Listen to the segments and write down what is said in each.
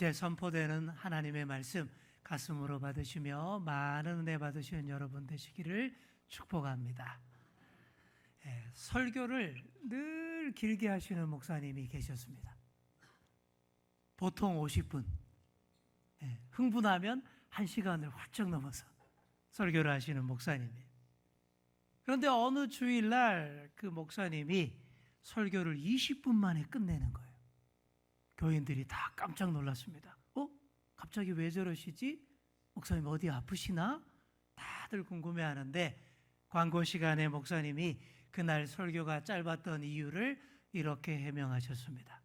이제 선포되는 하나님의 말씀 가슴으로 받으시며 많은 은혜 받으시는 여러분 되시기를 축복합니다. 설교를 늘 길게 하시는 목사님이 계셨습니다. 보통 50분, 흥분하면 1시간을 훌쩍 넘어서 설교를 하시는 목사님이에요. 그런데 어느 주일날 그 목사님이 설교를 20분 만에 끝내는 거예요. 교인들이 다 깜짝 놀랐습니다. 갑자기 왜 저러시지? 목사님 어디 아프시나? 다들 궁금해하는데 광고 시간에 목사님이 그날 설교가 짧았던 이유를 이렇게 해명하셨습니다.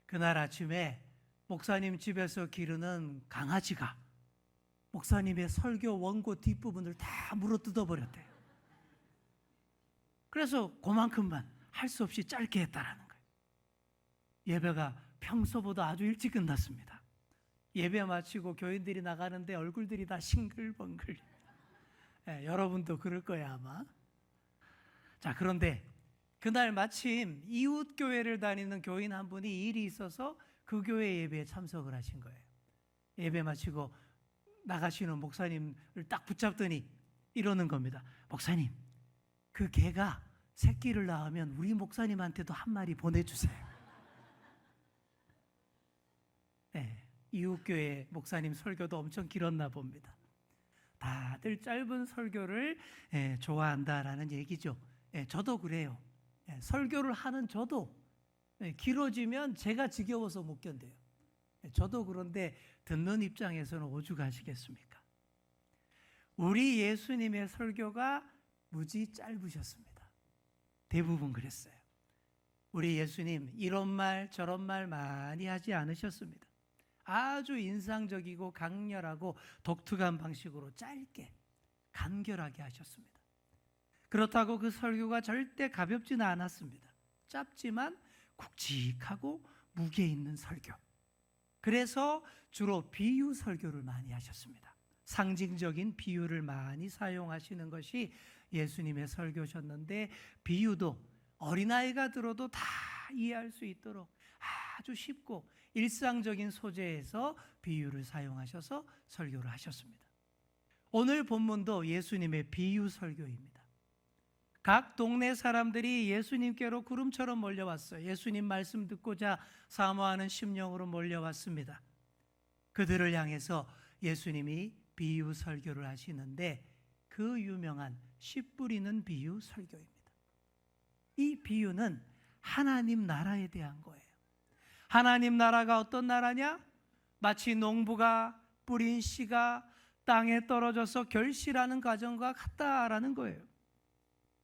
그날 아침에 목사님 집에서 기르는 강아지가 목사님의 설교 원고 뒷부분을 다 물어뜯어 버렸대요. 그래서 그만큼만 할 수 없이 짧게 했다라는 거예요. 예배가 평소보다 아주 일찍 끝났습니다. 예배 마치고 교인들이 나가는데 얼굴들이 다 싱글벙글. 여러분도 그럴 거예요 아마. 자, 그런데 그날 마침 이웃 교회를 다니는 교인 한 분이 일이 있어서 그 교회 예배에 참석을 하신 거예요. 예배 마치고 나가시는 목사님을 딱 붙잡더니 이러는 겁니다. 목사님, 그 개가 새끼를 낳으면 우리 목사님한테도 한 마리 보내주세요. 이웃교회 목사님 설교도 엄청 길었나 봅니다. 다들 짧은 설교를 좋아한다라는 얘기죠. 저도 그래요. 설교를 하는 저도 길어지면 제가 지겨워서 못 견뎌요. 저도 그런데 듣는 입장에서는 오죽하시겠습니까? 우리 예수님의 설교가 무지 짧으셨습니다. 대부분 그랬어요. 우리 예수님 이런 말 저런 말 많이 하지 않으셨습니다. 아주 인상적이고 강렬하고 독특한 방식으로 짧게 간결하게 하셨습니다. 그렇다고 그 설교가 절대 가볍지는 않았습니다. 짧지만 굵직하고 무게 있는 설교. 그래서 주로 비유 설교를 많이 하셨습니다. 상징적인 비유를 많이 사용하시는 것이 예수님의 설교셨는데 비유도 어린아이가 들어도 다 이해할 수 있도록 아주 쉽고 일상적인 소재에서 비유를 사용하셔서 설교를 하셨습니다. 오늘 본문도 예수님의 비유 설교입니다. 각 동네 사람들이 예수님께로 구름처럼 몰려왔어요. 예수님 말씀 듣고자 사모하는 심령으로 몰려왔습니다. 그들을 향해서 예수님이 비유 설교를 하시는데 그 유명한 씨 뿌리는 비유 설교입니다. 이 비유는 하나님 나라에 대한 거예요. 하나님 나라가 어떤 나라냐? 마치 농부가 뿌린 씨가 땅에 떨어져서 결실하는 과정과 같다라는 거예요.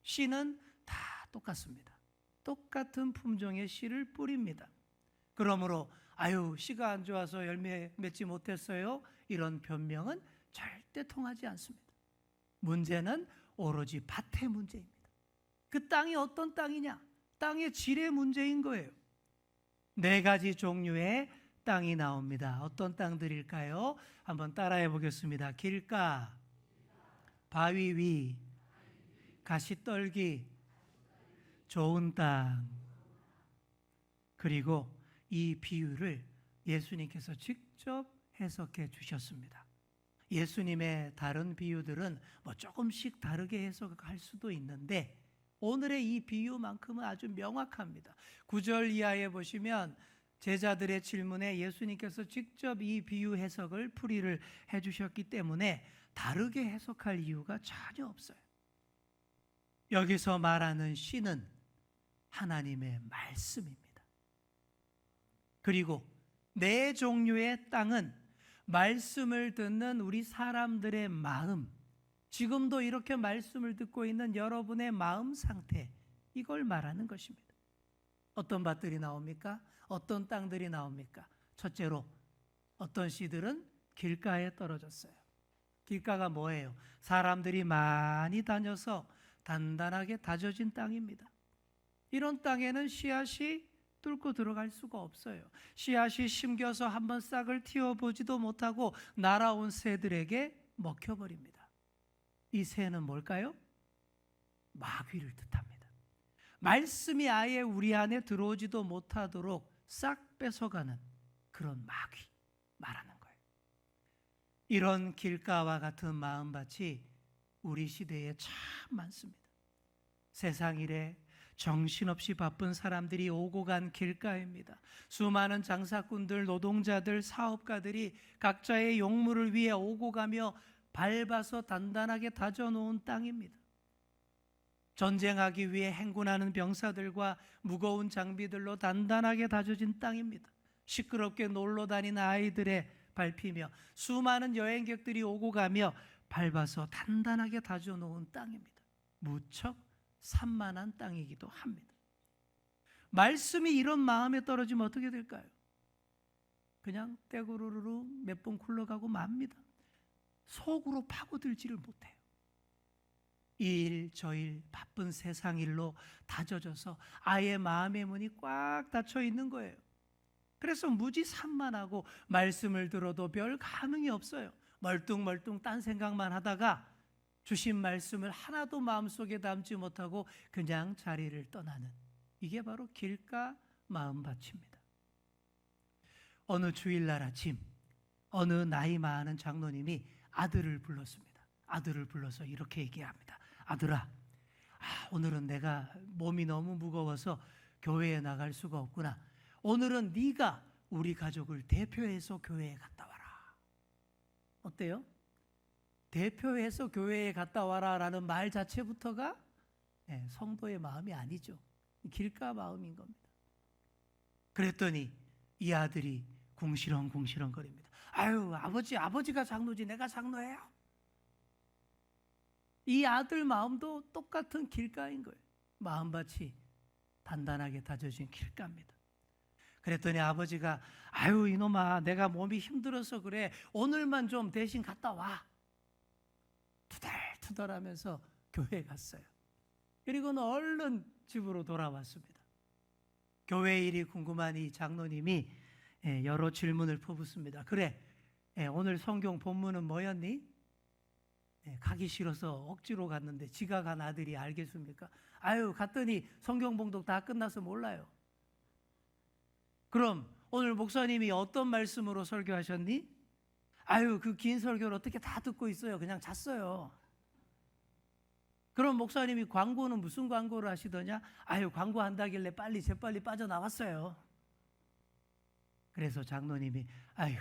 씨는 다 똑같습니다. 똑같은 품종의 씨를 뿌립니다. 그러므로 씨가 안 좋아서 열매 맺지 못했어요, 이런 변명은 절대 통하지 않습니다. 문제는 오로지 밭의 문제입니다. 그 땅이 어떤 땅이냐? 땅의 질의 문제인 거예요. 4가지 종류의 땅이 나옵니다. 어떤 땅들일까요? 한번 따라해 보겠습니다. 길가, 바위 위, 가시떨기, 좋은 땅. 그리고 이 비유를 예수님께서 직접 해석해 주셨습니다. 예수님의 다른 비유들은 조금씩 다르게 해석할 수도 있는데 오늘의 이 비유만큼은 아주 명확합니다. 9절 이하에 보시면 제자들의 질문에 예수님께서 직접 이 비유 해석을 풀이를 해주셨기 때문에 다르게 해석할 이유가 전혀 없어요. 여기서 말하는 씨는 하나님의 말씀입니다. 그리고 4종류의 땅은 말씀을 듣는 우리 사람들의 마음, 지금도 이렇게 말씀을 듣고 있는 여러분의 마음 상태, 이걸 말하는 것입니다. 어떤 밭들이 나옵니까? 어떤 땅들이 나옵니까? 첫째로 어떤 씨들은 길가에 떨어졌어요. 길가가 뭐예요? 사람들이 많이 다녀서 단단하게 다져진 땅입니다. 이런 땅에는 씨앗이 뚫고 들어갈 수가 없어요. 씨앗이 심겨서 한번 싹을 틔워보지도 못하고 날아온 새들에게 먹혀버립니다. 이 새는 뭘까요? 마귀를 뜻합니다. 말씀이 아예 우리 안에 들어오지도 못하도록 싹 뺏어가는 그런 마귀. 이런 길가와 같은 마음밭이 우리 시대에 참 많습니다. 세상 일에 정신없이 바쁜 사람들이 오고 간 길가입니다. 수많은 장사꾼들, 노동자들, 사업가들이 각자의 용무를 위해 오고 가며 밟아서 단단하게 다져놓은 땅입니다. 전쟁하기 위해 행군하는 병사들과 무거운 장비들로 단단하게 다져진 땅입니다. 시끄럽게 놀러 다니는 아이들의 밟히며 수많은 여행객들이 오고 가며 밟아서 단단하게 다져놓은 땅입니다. 무척 산만한 땅이기도 합니다. 말씀이 이런 마음에 떨어지면 어떻게 될까요? 그냥 떼구르르 몇 번 굴러가고 맙니다. 속으로 파고들지를 못해요. 이 일 저 일 바쁜 세상 일로 다져져서 아예 마음의 문이 꽉 닫혀 있는 거예요. 그래서 무지 산만하고 말씀을 들어도 별 감흥이 없어요. 멀뚱멀뚱 딴 생각만 하다가 주신 말씀을 하나도 마음속에 담지 못하고 그냥 자리를 떠나는, 이게 바로 길가 마음밭입니다. 어느 주일날 아침 어느 나이 많은 장로님이 아들을 불렀습니다. 아들을 불러서 이렇게 얘기합니다. 아들아, 오늘은 내가 몸이 너무 무거워서 교회에 나갈 수가 없구나. 오늘은 네가 우리 가족을 대표해서 교회에 갔다 와라. 어때요? 대표해서 교회에 갔다 와라 라는 말 자체부터가 성도의 마음이 아니죠. 길가 마음인 겁니다. 그랬더니 이 아들이 궁시렁궁시렁 거립니다. 아유, 아버지가 장로지 내가 장로예요. 이 아들 마음도 똑같은 길가인 거예요. 마음밭이 단단하게 다져진 길가입니다. 그랬더니 아버지가 아유 이놈아, 내가 몸이 힘들어서 그래, 오늘만 좀 대신 갔다 와. 투덜투덜하면서 교회에 갔어요. 그리고는 얼른 집으로 돌아왔습니다. 교회 일이 궁금한 이 장로님이 여러 질문을 퍼붓습니다. 그래, 오늘 성경 본문은 뭐였니? 가기 싫어서 억지로 갔는데 지가 간 아들이 알겠습니까? 아유, 갔더니 성경 봉독 다 끝나서 몰라요. 그럼 오늘 목사님이 어떤 말씀으로 설교하셨니? 아유, 그 긴 설교를 어떻게 다 듣고 있어요. 그냥 잤어요. 그럼 목사님이 광고는 무슨 광고를 하시더냐? 아유, 광고한다길래 재빨리 빠져나왔어요. 그래서 장로님이 아유,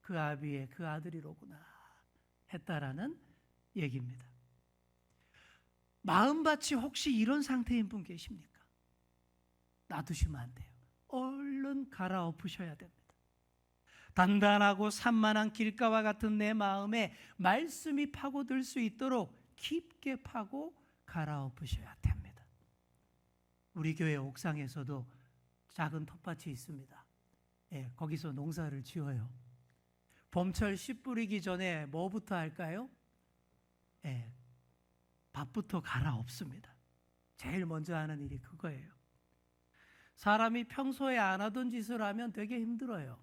그 아비의 그 아들이로구나 했다라는 얘기입니다. 마음밭이 혹시 이런 상태인 분 계십니까? 놔두시면 안 돼요. 얼른 갈아엎으셔야 됩니다. 단단하고 산만한 길가와 같은 내 마음에 말씀이 파고들 수 있도록 깊게 파고 갈아엎으셔야 됩니다. 우리 교회 옥상에서도 작은 텃밭이 있습니다. 거기서 농사를 지어요. 봄철 씨 뿌리기 전에 뭐부터 할까요? 밭부터 갈아엎습니다. 제일 먼저 하는 일이 그거예요. 사람이 평소에 안 하던 짓을 하면 되게 힘들어요.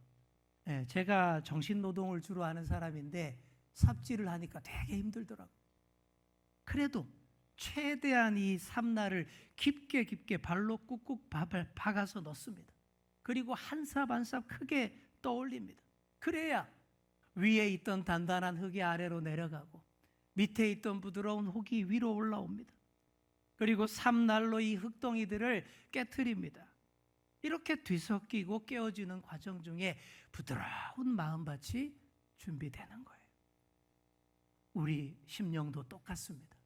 제가 정신노동을 주로 하는 사람인데 삽질을 하니까 되게 힘들더라고요. 그래도 최대한 이 삽날을 깊게 발로 꾹꾹 박아서 넣습니다. 그리고 한 삽 한 삽 크게 떠올립니다. 그래야 위에 있던 단단한 흙이 아래로 내려가고 밑에 있던 부드러운 흙이 위로 올라옵니다. 그리고 삽날로 이 흙덩이들을 깨트립니다. 이렇게 뒤섞이고 깨어지는 과정 중에 부드러운 마음밭이 준비되는 거예요. 우리 심령도 똑같습니다.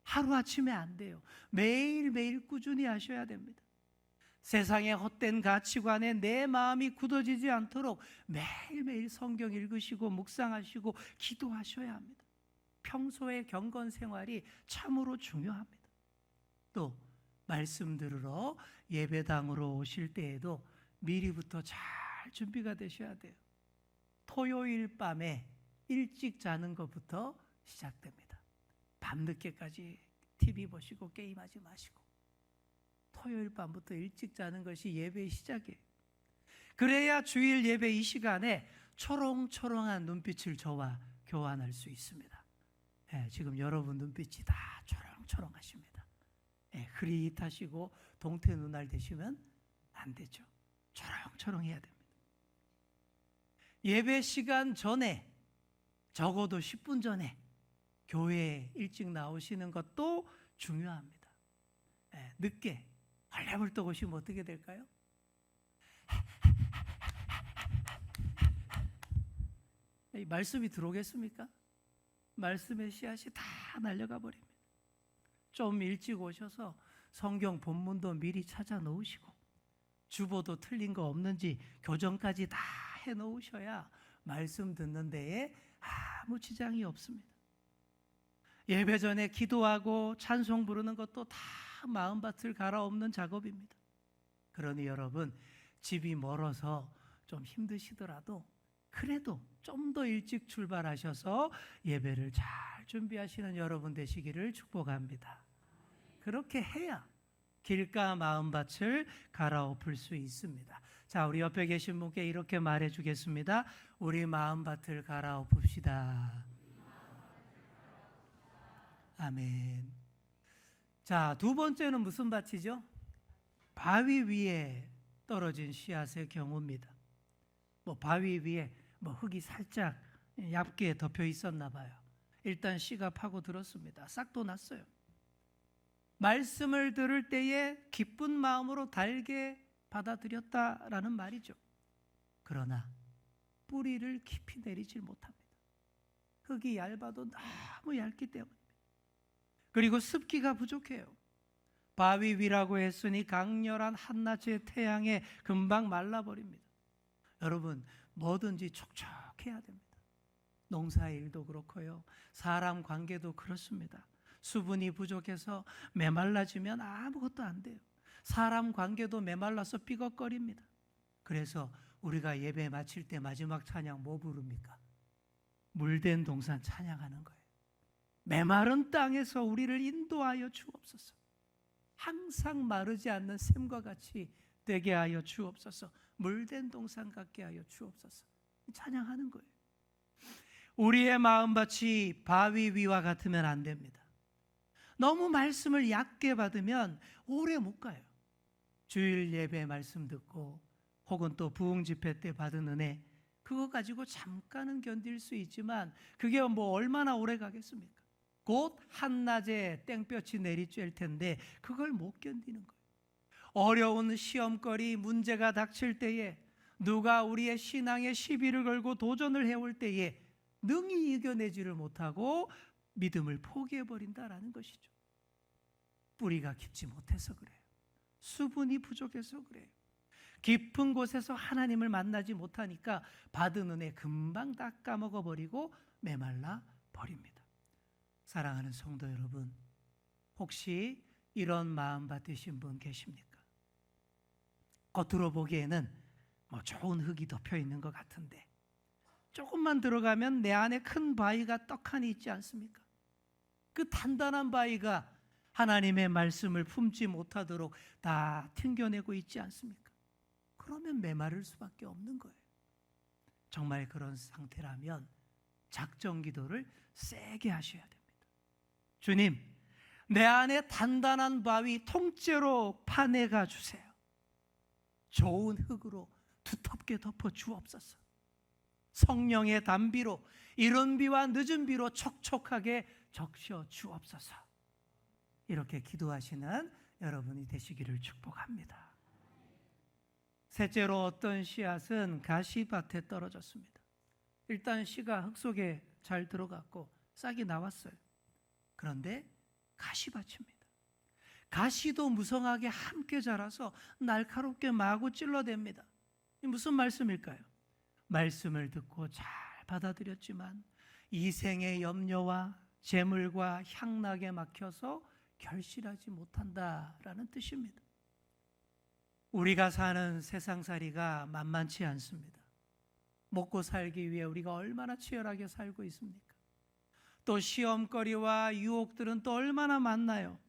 하루아침에 안 돼요. 매일매일 꾸준히 하셔야 됩니다. 세상의 헛된 가치관에 내 마음이 굳어지지 않도록 매일매일 성경 읽으시고 묵상하시고 기도하셔야 합니다. 평소의 경건 생활이 참으로 중요합니다. 또 말씀 들으러 예배당으로 오실 때에도 미리부터 잘 준비가 되셔야 돼요. 토요일 밤에 일찍 자는 것부터 시작됩니다. 밤늦게까지 TV 보시고 게임하지 마시고 토요일 밤부터 일찍 자는 것이 예배의 시작이에요. 그래야 주일 예배 이 시간에 초롱초롱한 눈빛을 저와 교환할 수 있습니다. 지금 여러분 눈빛이 다 초롱초롱하십니다. 흐릿하시고 동태 눈알 되시면 안 되죠. 초롱초롱해야 됩니다. 예배 시간 전에 적어도 10분 전에 교회에 일찍 나오시는 것도 중요합니다. 늦게 헐레벌떡 오시면 어떻게 될까요? 말씀이 들어오겠습니까? 말씀의 씨앗이 다 날려가 버립니다. 좀 일찍 오셔서 성경 본문도 미리 찾아 놓으시고 주보도 틀린 거 없는지 교정까지 다 해 놓으셔야 말씀 듣는 데에 아무 지장이 없습니다. 예배 전에 기도하고 찬송 부르는 것도 다 마음밭을 갈아엎는 작업입니다. 그러니 여러분, 집이 멀어서 좀 힘드시더라도 그래도 좀 더 일찍 출발하셔서 예배를 잘 준비하시는 여러분 되시기를 축복합니다. 그렇게 해야 길가 마음밭을 갈아엎을 수 있습니다. 자, 우리 옆에 계신 분께 이렇게 말해 주겠습니다. 우리 마음밭을 갈아엎읍시다. 아멘. 자, 두 번째는 무슨 밭이죠? 바위 위에 떨어진 씨앗의 경우입니다. 바위 위에 흙이 살짝 얇게 덮여 있었나 봐요. 일단 씨가 파고 들었습니다. 싹도 났어요. 말씀을 들을 때에 기쁜 마음으로 달게 받아들였다라는 말이죠. 그러나 뿌리를 깊이 내리질 못합니다. 흙이 얇아도 너무 얇기 때문입니다. 그리고 습기가 부족해요. 바위 위라고 했으니 강렬한 한낮의 태양에 금방 말라버립니다. 여러분, 뭐든지 촉촉해야 됩니다. 농사일도 그렇고요. 사람 관계도 그렇습니다. 수분이 부족해서 메말라지면 아무것도 안 돼요. 사람 관계도 메말라서 삐걱거립니다. 그래서 우리가 예배 마칠 때 마지막 찬양 뭐 부릅니까? 물된 동산 찬양하는 거예요. 메마른 땅에서 우리를 인도하여 주옵소서. 항상 마르지 않는 샘과 같이 되게 하여 주옵소서. 물된 동산 같게 하여 주옵소서. 찬양하는 거예요. 우리의 마음밭이 바위 위와 같으면 안 됩니다. 너무 말씀을 얕게 받으면 오래 못 가요. 주일 예배 말씀 듣고 혹은 또 부흥 집회 때 받은 은혜, 그거 가지고 잠깐은 견딜 수 있지만 그게 얼마나 오래 가겠습니까? 곧 한낮에 땡볕이 내리쬐을 텐데 그걸 못 견디는 거예요. 어려운 시험거리, 문제가 닥칠 때에 누가 우리의 신앙에 시비를 걸고 도전을 해올 때에 능히 이겨내지를 못하고 믿음을 포기해버린다라는 것이죠. 뿌리가 깊지 못해서 그래요. 수분이 부족해서 그래요. 깊은 곳에서 하나님을 만나지 못하니까 받은 은혜 금방 다 까먹어버리고 메말라 버립니다. 사랑하는 성도 여러분, 혹시 이런 마음 받으신 분 계십니까? 겉으로 보기에는 좋은 흙이 덮여 있는 것 같은데 조금만 들어가면 내 안에 큰 바위가 떡하니 있지 않습니까? 그 단단한 바위가 하나님의 말씀을 품지 못하도록 다 튕겨내고 있지 않습니까? 그러면 메마를 수밖에 없는 거예요. 정말 그런 상태라면 작정 기도를 세게 하셔야 됩니다. 주님, 내 안에 단단한 바위 통째로 파내가 주세요. 좋은 흙으로 두텁게 덮어 주옵소서. 성령의 단비로 이른 비와 늦은 비로 촉촉하게 적셔 주옵소서. 이렇게 기도하시는 여러분이 되시기를 축복합니다. 셋째로 어떤 씨앗은 가시밭에 떨어졌습니다. 일단 씨가 흙 속에 잘 들어갔고 싹이 나왔어요. 그런데 가시밭입니다. 가시도 무성하게 함께 자라서 날카롭게 마구 찔러댑니다. 무슨 말씀일까요? 말씀을 듣고 잘 받아들였지만 이생의 염려와 재물과 향락에 막혀서 결실하지 못한다라는 뜻입니다. 우리가 사는 세상살이가 만만치 않습니다. 먹고 살기 위해 우리가 얼마나 치열하게 살고 있습니까? 또 시험거리와 유혹들은 또 얼마나 많나요?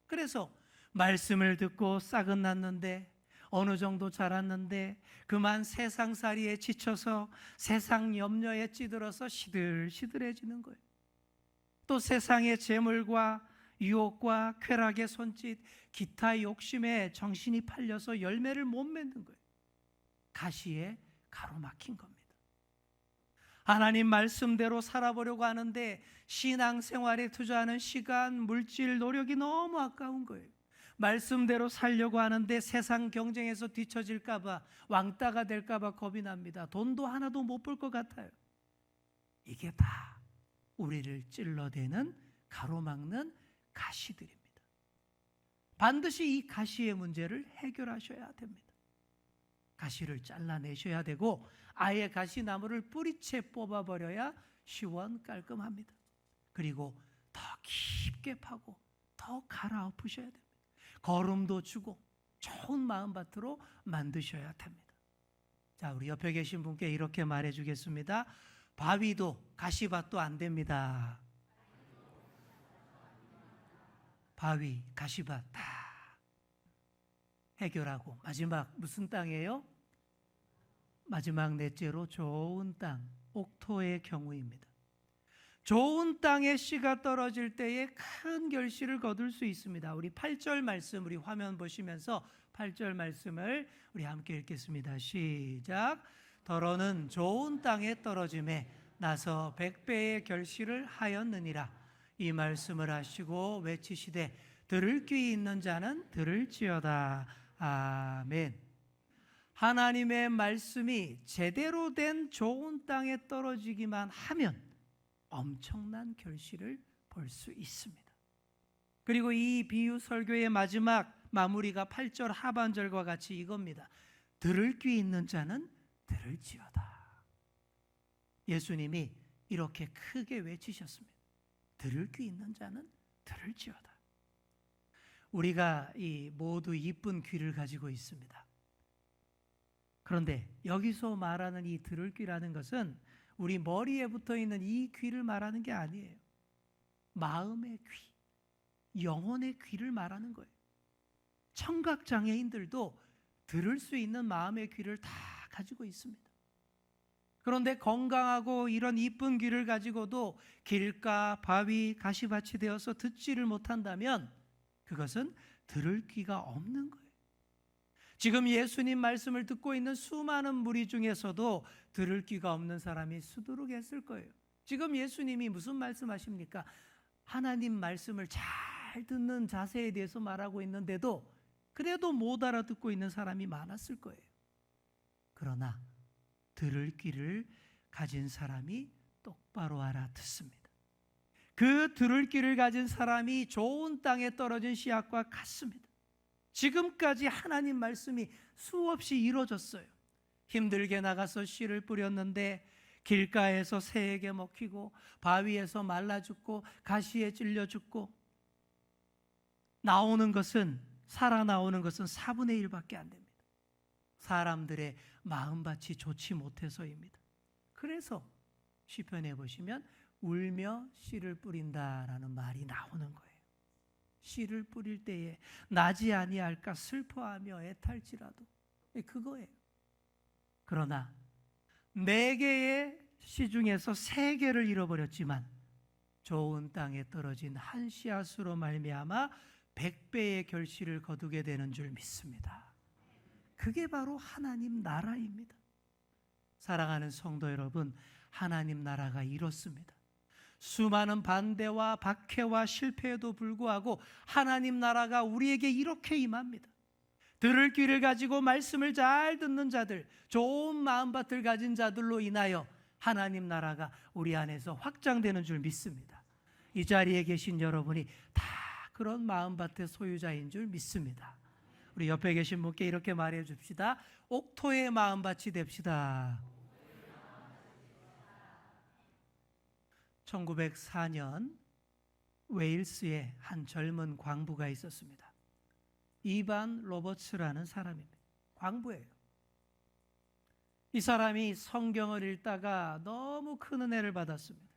그래서 말씀을 듣고 싹은 났는데 어느 정도 자랐는데 그만 세상살이에 지쳐서 세상 염려에 찌들어서 시들시들해지는 거예요. 또 세상의 재물과 유혹과 쾌락의 손짓, 기타 욕심에 정신이 팔려서 열매를 못 맺는 거예요. 가시에 가로막힌 겁니다. 하나님 말씀대로 살아보려고 하는데 신앙생활에 투자하는 시간, 물질, 노력이 너무 아까운 거예요. 말씀대로 살려고 하는데 세상 경쟁에서 뒤처질까 봐, 왕따가 될까 봐 겁이 납니다. 돈도 하나도 못 벌 것 같아요. 이게 다 우리를 찔러대는, 가로막는 가시들입니다. 반드시 이 가시의 문제를 해결하셔야 됩니다. 가시를 잘라내셔야 되고 아예 가시나무를 뿌리채 뽑아버려야 시원깔끔합니다. 그리고 더 깊게 파고 더 갈아엎으셔야 됩니다. 거름도 주고 좋은 마음밭으로 만드셔야 됩니다. 자, 우리 옆에 계신 분께 이렇게 말해주겠습니다. 바위도 가시밭도 안 됩니다. 바위, 가시밭 다 해결하고 마지막 무슨 땅이에요? 마지막 넷째로 좋은 땅, 옥토의 경우입니다. 좋은 땅에 씨가 떨어질 때에 큰 결실을 거둘 수 있습니다. 우리 8절 말씀, 우리 화면 보시면서 8절 말씀을 우리 함께 읽겠습니다. 시작. 더러는 좋은 땅에 떨어짐에 나서 100배의 결실을 하였느니라. 이 말씀을 하시고 외치시되 들을 귀 있는 자는 들을지어다. 아멘. 하나님의 말씀이 제대로 된 좋은 땅에 떨어지기만 하면 엄청난 결실을 볼 수 있습니다. 그리고 이 비유 설교의 마지막 마무리가 8절 하반절과 같이 이겁니다. 들을 귀 있는 자는 들을지어다. 예수님이 이렇게 크게 외치셨습니다. 들을 귀 있는 자는 들을지어다. 우리가 이 모두 이쁜 귀를 가지고 있습니다. 그런데 여기서 말하는 이 들을 귀라는 것은 우리 머리에 붙어 있는 이 귀를 말하는 게 아니에요. 마음의 귀, 영혼의 귀를 말하는 거예요. 청각장애인들도 들을 수 있는 마음의 귀를 다 가지고 있습니다. 그런데 건강하고 이런 이쁜 귀를 가지고도 길가, 바위, 가시밭이 되어서 듣지를 못한다면 그것은 들을 귀가 없는 거예요. 지금 예수님 말씀을 듣고 있는 수많은 무리 중에서도 들을 귀가 없는 사람이 수두룩했을 거예요. 지금 예수님이 무슨 말씀하십니까? 하나님 말씀을 잘 듣는 자세에 대해서 말하고 있는데도 그래도 못 알아듣고 있는 사람이 많았을 거예요. 그러나 들을 귀를 가진 사람이 똑바로 알아듣습니다. 그 들을 귀를 가진 사람이 좋은 땅에 떨어진 씨앗과 같습니다. 지금까지 하나님 말씀이 수없이 이루어졌어요. 힘들게 나가서 씨를 뿌렸는데 길가에서 새에게 먹히고 바위에서 말라 죽고 가시에 찔려 죽고 살아나오는 것은 4분의 1밖에 안 됩니다. 사람들의 마음밭이 좋지 못해서입니다. 그래서 시편에 보시면 울며 씨를 뿌린다라는 말이 나오는 거예요. 씨를 뿌릴 때에 나지 아니할까 슬퍼하며 애탈지라도 그거예요. 그러나 4개의 씨 중에서 3개를 잃어버렸지만 좋은 땅에 떨어진 한 씨앗으로 말미암아 100배의 결실을 거두게 되는 줄 믿습니다. 그게 바로 하나님 나라입니다. 사랑하는 성도 여러분, 하나님 나라가 이렇습니다. 수많은 반대와 박해와 실패에도 불구하고 하나님 나라가 우리에게 이렇게 임합니다. 들을 귀를 가지고 말씀을 잘 듣는 자들, 좋은 마음밭을 가진 자들로 인하여 하나님 나라가 우리 안에서 확장되는 줄 믿습니다. 이 자리에 계신 여러분이 다 그런 마음밭의 소유자인 줄 믿습니다. 우리 옆에 계신 분께 이렇게 말해 줍시다. 옥토의 마음밭이 됩시다. 1904년 웨일스에 한 젊은 광부가 있었습니다. 이반 로버츠라는 사람입니다. 광부예요. 이 사람이 성경을 읽다가 너무 큰 은혜를 받았습니다.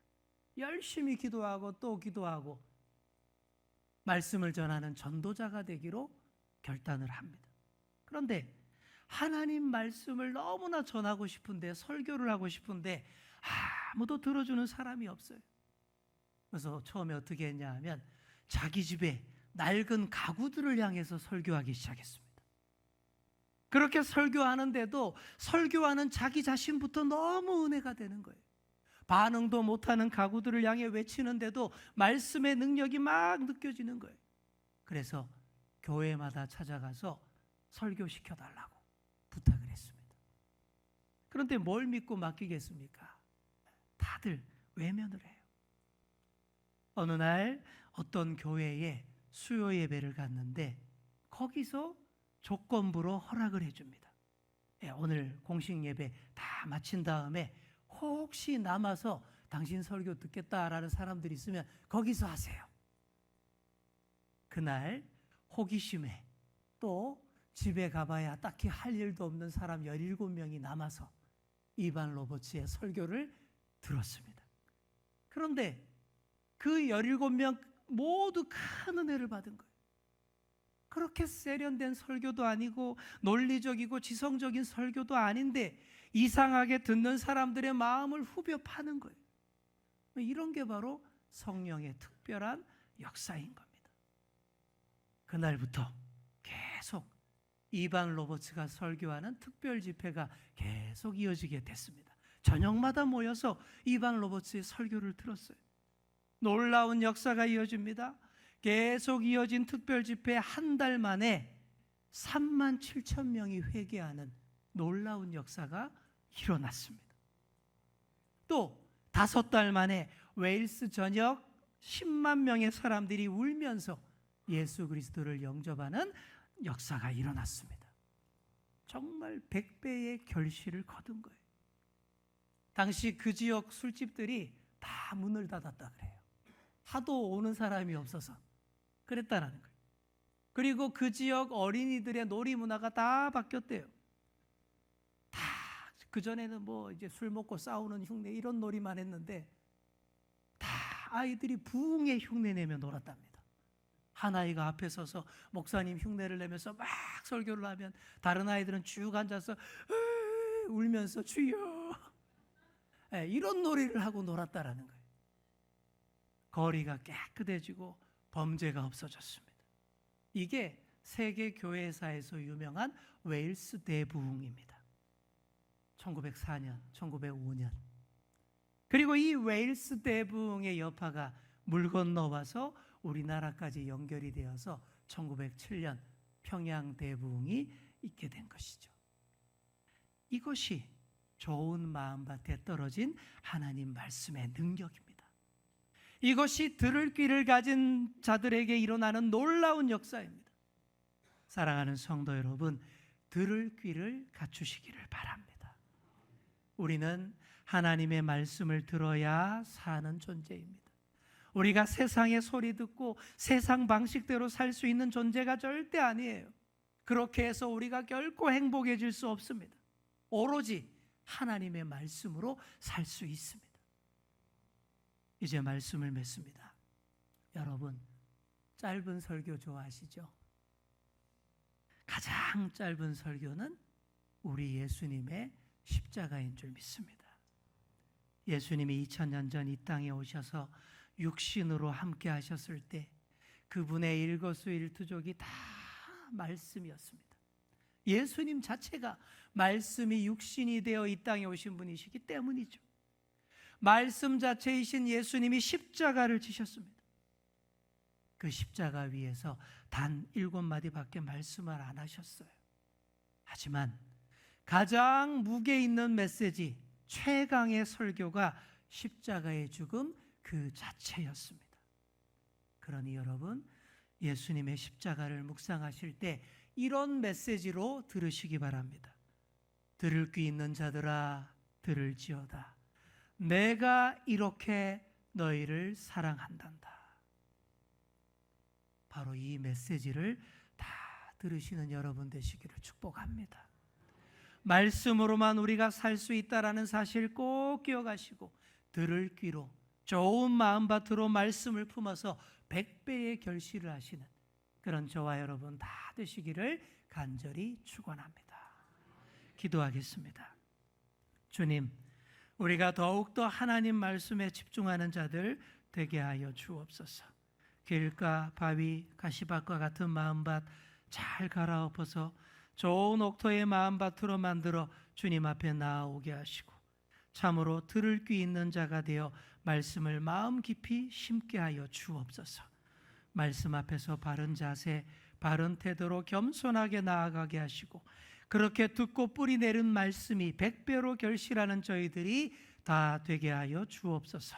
열심히 기도하고 또 기도하고 말씀을 전하는 전도자가 되기로 결단을 합니다. 그런데 하나님 말씀을 너무나 전하고 싶은데, 설교를 하고 싶은데 아무도 들어주는 사람이 없어요. 그래서 처음에 어떻게 했냐 하면 자기 집에 낡은 가구들을 향해서 설교하기 시작했습니다. 그렇게 설교하는데도 설교하는 자기 자신부터 너무 은혜가 되는 거예요. 반응도 못하는 가구들을 향해 외치는데도 말씀의 능력이 막 느껴지는 거예요. 그래서 교회마다 찾아가서 설교시켜달라고 부탁을 했습니다. 그런데 뭘 믿고 맡기겠습니까? 다들 외면을 해요. 어느 날 어떤 교회에 수요 예배를 갔는데 거기서 조건부로 허락을 해줍니다. 오늘 공식 예배 다 마친 다음에 혹시 남아서 당신 설교 듣겠다라는 사람들이 있으면 거기서 하세요. 그날 호기심에 또 집에 가봐야 딱히 할 일도 없는 사람 17명이 남아서 이반 로버츠의 설교를 들었습니다. 그런데 그 17명 모두 큰 은혜를 받은 거예요. 그렇게 세련된 설교도 아니고 논리적이고 지성적인 설교도 아닌데 이상하게 듣는 사람들의 마음을 후벼 파는 거예요. 이런 게 바로 성령의 특별한 역사인 겁니다. 그날부터 계속 이반 로버츠가 설교하는 특별 집회가 계속 이어지게 됐습니다. 저녁마다 모여서 이반 로버츠의 설교를 들었어요. 놀라운 역사가 이어집니다. 계속 이어진 특별 집회 한 달 만에 3만 7천 명이 회개하는 놀라운 역사가 일어났습니다. 또 5달 만에 웨일스 전역 10만 명의 사람들이 울면서 예수 그리스도를 영접하는 역사가 일어났습니다. 정말 100배의 결실을 거둔 거예요. 당시 그 지역 술집들이 다 문을 닫았다 그래요. 하도 오는 사람이 없어서 그랬다라는 거예요. 그리고 그 지역 어린이들의 놀이 문화가 다 바뀌었대요. 다 그전에는 뭐 이제 술 먹고 싸우는 흉내 이런 놀이만 했는데 다 아이들이 부흥의 흉내 내며 놀았답니다. 한 아이가 앞에 서서 목사님 흉내를 내면서 막 설교를 하면 다른 아이들은 쭉 앉아서 울면서 주여 이런 놀이를 하고 놀았다라는 거예요. 거리가 깨끗해지고 범죄가 없어졌습니다. 이게 세계 교회사에서 유명한 웨일스 대부흥입니다. 1904년, 1905년. 그리고 이 웨일스 대부흥의 여파가 물 건너와서 우리나라까지 연결이 되어서 1907년 평양 대부흥이 있게 된 것이죠. 이것이 좋은 마음밭에 떨어진 하나님 말씀의 능력입니다. 이것이 들을 귀를 가진 자들에게 일어나는 놀라운 역사입니다. 사랑하는 성도 여러분, 들을 귀를 갖추시기를 바랍니다. 우리는 하나님의 말씀을 들어야 사는 존재입니다. 우리가 세상의 소리 듣고 세상 방식대로 살 수 있는 존재가 절대 아니에요. 그렇게 해서 우리가 결코 행복해질 수 없습니다. 오로지 하나님의 말씀으로 살 수 있습니다. 이제 말씀을 맺습니다. 여러분, 짧은 설교 좋아하시죠? 가장 짧은 설교는 우리 예수님의 십자가인 줄 믿습니다. 예수님이 2000년 전 이 땅에 오셔서 육신으로 함께 하셨을 때 그분의 일거수일투족이 다 말씀이었습니다. 예수님 자체가 말씀이 육신이 되어 이 땅에 오신 분이시기 때문이죠. 말씀 자체이신 예수님이 십자가를 지셨습니다. 그 십자가 위에서 단 7마디밖에 말씀을 안 하셨어요. 하지만 가장 무게 있는 메시지, 최강의 설교가 십자가의 죽음 그 자체였습니다. 그러니 여러분, 예수님의 십자가를 묵상하실 때 이런 메시지로 들으시기 바랍니다. 들을 귀 있는 자들아 들을지어다. 내가 이렇게 너희를 사랑한단다. 바로 이 메시지를 다 들으시는 여러분 되시기를 축복합니다. 말씀으로만 우리가 살 수 있다라는 사실 꼭 기억하시고 들을 귀로 좋은 마음밭으로 말씀을 품어서 100배의 결실을 하시는 그런 저와 여러분 다 되시기를 간절히 축원합니다. 기도하겠습니다. 주님, 우리가 더욱더 하나님 말씀에 집중하는 자들 되게 하여 주옵소서. 길가, 바위, 가시밭과 같은 마음밭 잘 갈아엎어서 좋은 옥토의 마음밭으로 만들어 주님 앞에 나아오게 하시고 참으로 들을 귀 있는 자가 되어 말씀을 마음 깊이 심게 하여 주옵소서. 말씀 앞에서 바른 자세, 바른 태도로 겸손하게 나아가게 하시고, 그렇게 듣고 뿌리 내린 말씀이 100배로 결실하는 저희들이 다 되게 하여 주옵소서.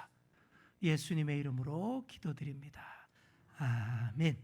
예수님의 이름으로 기도드립니다. 아멘.